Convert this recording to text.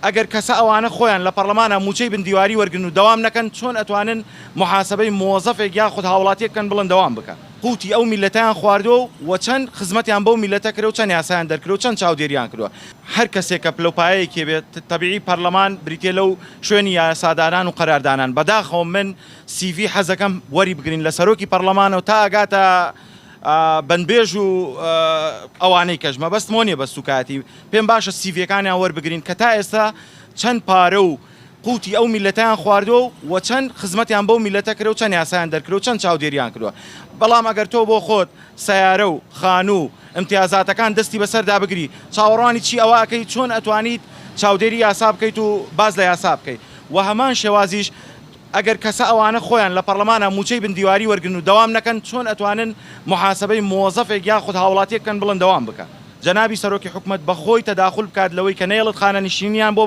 ئەگەر کەسە ئەوانە خۆیان لە پەرلەمانە موچەی بندیواری وەرگن و دەوام نەکەن چۆن ئەتوانن محاسبەی مۆزەفێک یاخود هاوڵاتیەک بکەن بڵن دەوام بکە. قوتی ئەو میلەتیان خواردووە و چەند خزمەتیان بەو میلەتە کرد و چەند یاسایان دەرکرد و چەند چاودێریان کردووە. هەر کەسێک کە پلەپایەیەکێ بێت تەبیعی پەرلەمان بریتێ لەو شوێنی یاسادانان و قەراردانان. بەداخەوە من سیڤی حەزەکەم وەری بگرین لە سەرۆکی پەرلەمانەوە تا ئەگاتە بەنبێژ و ئەوانەی کەژمە بەست مۆنیە بە سوکاتی پێم باشە سیڤەکانیان وەربگرین کە تا ئێستا چەند پارە و قوتی ئەو میلەتیان خواردووە و چەند خزمەتیان بەو میلەتە کرد و چەند یاسایان دەرکرد و چەند چاودێریان کردووە. بەڵام ئەگەر تۆ بۆ خۆت سیارە و خانوو ئیمتیازاتەکان دەستی بەسەردا بگری چاوەڕوانی چی ئەوە ئەکەیت چۆن ئەتوانیت چاودێری یاسا بکەیت و باز لە یاسا بکەیت و هەمان شێوازیش ئەگەر کەسە ئەوانە خۆیان لە پەرلەمانە موچەی بندیواری وەرگن و دەوام نەکەن چۆن ئەتوانن محاسبەی مۆزەفێک یاخود هاوڵاتیەک بکەن بڵن دەوام بکە. جەنابی سەرۆکی حکومەت بەخۆی تەداخل بکات لەوەی کە نێڵت خانەنشینیان بۆ